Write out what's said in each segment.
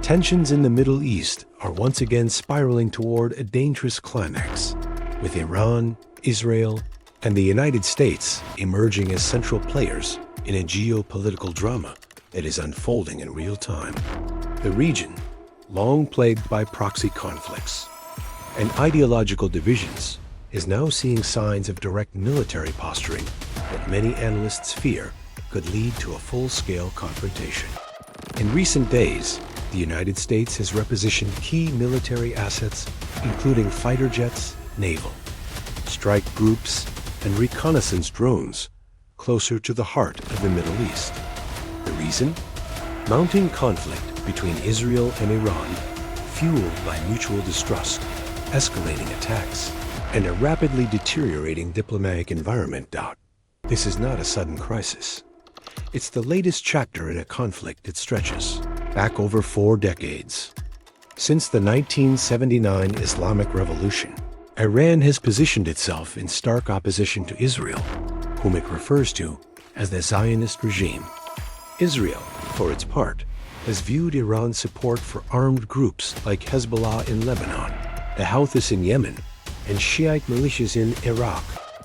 Tensions in the Middle East are once again spiraling toward a dangerous climax, with Iran, Israel, and the United States emerging as central players in a geopolitical drama that is unfolding in real time. The region, long plagued by proxy conflicts and ideological divisions, is now seeing signs of direct military posturing that many analysts fear could lead to a full-scale confrontation. In recent days, the United States has repositioned key military assets, including fighter jets, naval, strike groups, and reconnaissance drones, closer to the heart of the Middle East. The reason? Mounting conflict between Israel and Iran, fueled by mutual distrust, escalating attacks, and a rapidly deteriorating diplomatic environment. This is not a sudden crisis. It's the latest chapter in a conflict that stretches back over 4 decades. Since the 1979 Islamic Revolution, Iran has positioned itself in stark opposition to Israel, whom it refers to as the Zionist regime. Israel, for its part, has viewed Iran's support for armed groups like Hezbollah in Lebanon, the Houthis in Yemen, and Shiite militias in Iraq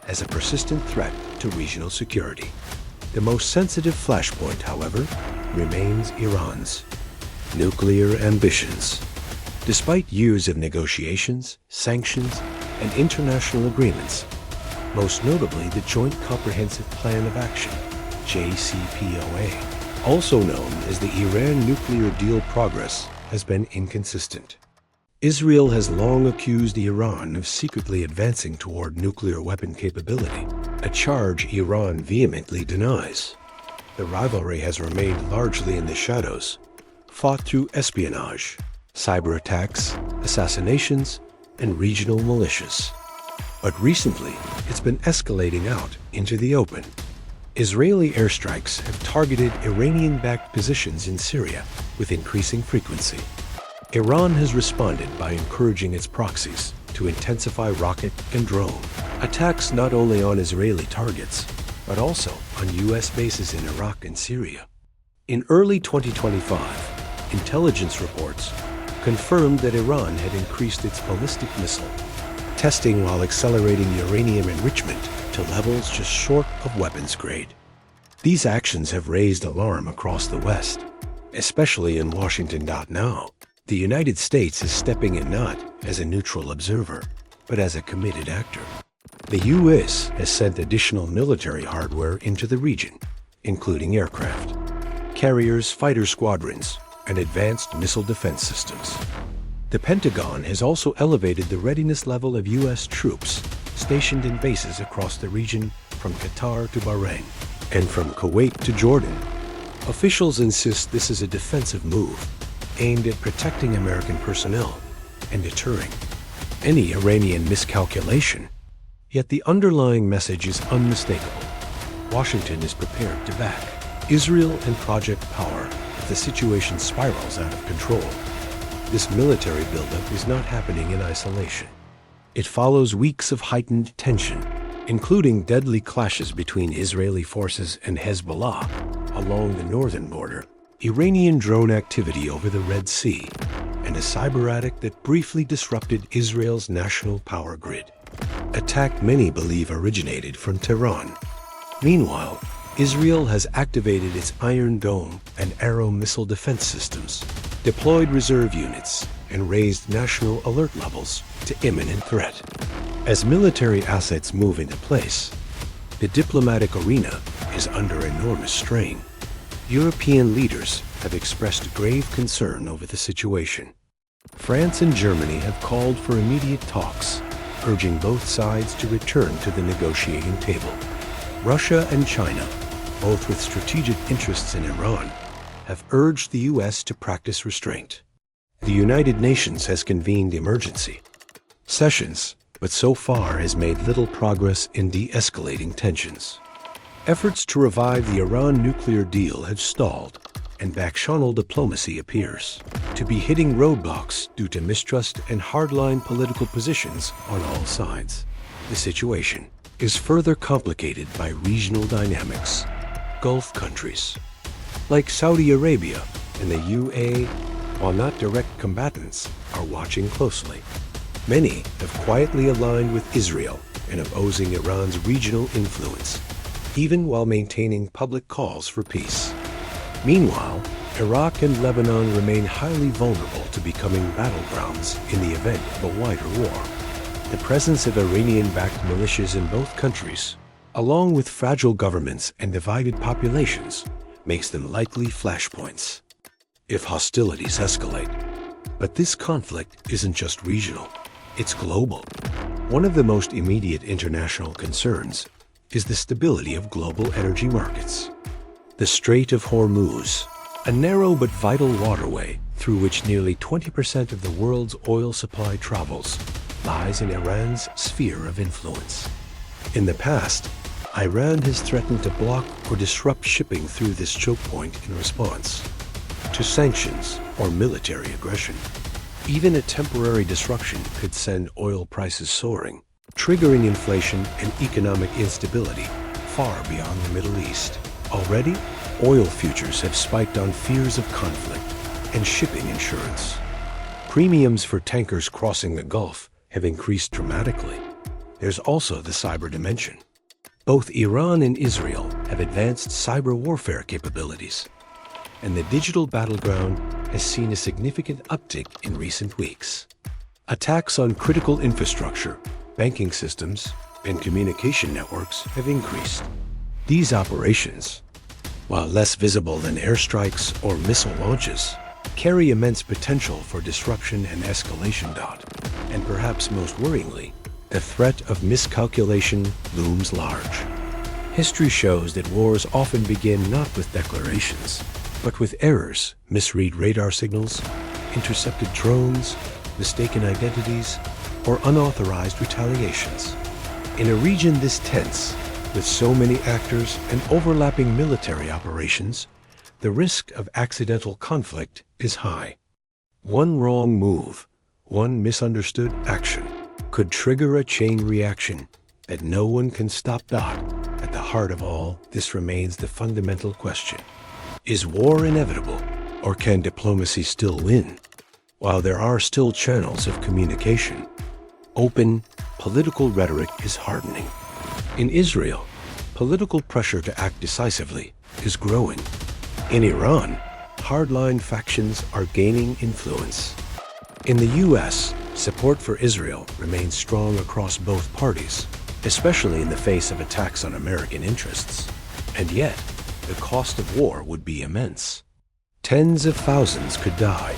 as a persistent threat to regional security. The most sensitive flashpoint, however, remains Iran's nuclear ambitions. Despite years of negotiations, sanctions, and international agreements, most notably the Joint Comprehensive Plan of Action, JCPOA, also known as the Iran nuclear deal, progress has been inconsistent. Israel has long accused Iran of secretly advancing toward nuclear weapon capability, a charge Iran vehemently denies. The rivalry has remained largely in the shadows, fought through espionage, cyber attacks, assassinations, and regional militias. But recently, it's been escalating out into the open. Israeli airstrikes have targeted Iranian-backed positions in Syria with increasing frequency. Iran has responded by encouraging its proxies to intensify rocket and drone attacks not only on Israeli targets, but also on U.S. bases in Iraq and Syria. In early 2025, intelligence reports confirmed that Iran had increased its ballistic missile testing while accelerating uranium enrichment to levels just short of weapons grade. These actions have raised alarm across the West, especially in Washington. Now, the United States is stepping in not as a neutral observer, but as a committed actor. The U.S. has sent additional military hardware into the region, including aircraft, carriers, fighter squadrons, and advanced missile defense systems. The Pentagon has also elevated the readiness level of U.S. troops stationed in bases across the region from Qatar to Bahrain and from Kuwait to Jordan. Officials insist this is a defensive move aimed at protecting American personnel and deterring any Iranian miscalculation. Yet the underlying message is unmistakable. Washington is prepared to back Israel and Project Power if the situation spirals out of control. This military buildup is not happening in isolation. It follows weeks of heightened tension, including deadly clashes between Israeli forces and Hezbollah along the northern border, Iranian drone activity over the Red Sea, and a cyber attack that briefly disrupted Israel's national power grid. Attack many believe originated from Tehran. Meanwhile, Israel has activated its Iron Dome and Arrow missile defense systems, deployed reserve units, and raised national alert levels to imminent threat. As military assets move into place, the diplomatic arena is under enormous strain. European leaders have expressed grave concern over the situation. France and Germany have called for immediate talks, urging both sides to return to the negotiating table. Russia and China, both with strategic interests in Iran, have urged the U.S. to practice restraint. The United Nations has convened emergency sessions, but so far has made little progress in de-escalating tensions. Efforts to revive the Iran nuclear deal have stalled, and back-channel diplomacy appears to be hitting roadblocks due to mistrust and hardline political positions on all sides. The situation is further complicated by regional dynamics. Gulf countries, like Saudi Arabia and the UAE, while not direct combatants, are watching closely. Many have quietly aligned with Israel in opposing Iran's regional influence, even while maintaining public calls for peace. Meanwhile, Iraq and Lebanon remain highly vulnerable to becoming battlegrounds in the event of a wider war. The presence of Iranian-backed militias in both countries, along with fragile governments and divided populations, makes them likely flashpoints if hostilities escalate. But this conflict isn't just regional, it's global. One of the most immediate international concerns is the stability of global energy markets. The Strait of Hormuz, a narrow but vital waterway through which nearly 20% of the world's oil supply travels, lies in Iran's sphere of influence. In the past, Iran has threatened to block or disrupt shipping through this choke point in response to sanctions or military aggression. Even a temporary disruption could send oil prices soaring, triggering inflation and economic instability far beyond the Middle East. Already, oil futures have spiked on fears of conflict and shipping insurance. Premiums for tankers crossing the Gulf have increased dramatically. There's also the cyber dimension. Both Iran and Israel have advanced cyber warfare capabilities, and the digital battleground has seen a significant uptick in recent weeks. Attacks on critical infrastructure, banking systems, and communication networks have increased. These operations, while less visible than airstrikes or missile launches, carry immense potential for disruption and escalation. And perhaps most worryingly, the threat of miscalculation looms large. History shows that wars often begin not with declarations, but with errors, misread radar signals, intercepted drones, mistaken identities, or unauthorized retaliations. In a region this tense, with so many actors and overlapping military operations, the risk of accidental conflict is high. One wrong move, one misunderstood action, could trigger a chain reaction that no one can stop. At the heart of all, this remains the fundamental question. Is war inevitable, or can diplomacy still win? While there are still channels of communication, open, political rhetoric is hardening. In Israel, political pressure to act decisively is growing. In Iran, hardline factions are gaining influence. In the U.S., support for Israel remains strong across both parties, especially in the face of attacks on American interests. And yet, the cost of war would be immense. Tens of thousands could die.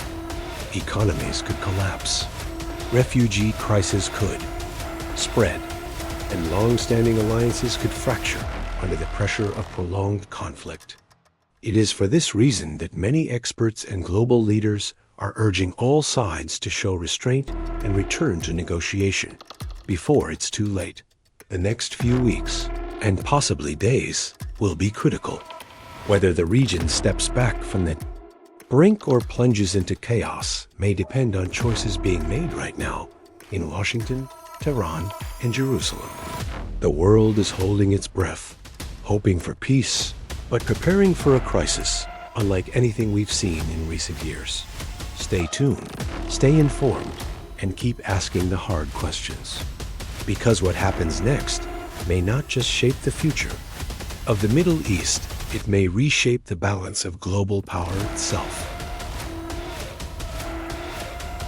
Economies could collapse. Refugee crises could spread, and long-standing alliances could fracture under the pressure of prolonged conflict. It is for this reason that many experts and global leaders are urging all sides to show restraint and return to negotiation before it's too late. The next few weeks, and possibly days, will be critical. Whether the region steps back from the brink or plunges into chaos may depend on choices being made right now in Washington, Tehran, and Jerusalem. The world is holding its breath, hoping for peace, but preparing for a crisis unlike anything we've seen in recent years. Stay tuned, stay informed, and keep asking the hard questions. Because what happens next may not just shape the future of the Middle East, it may reshape the balance of global power itself.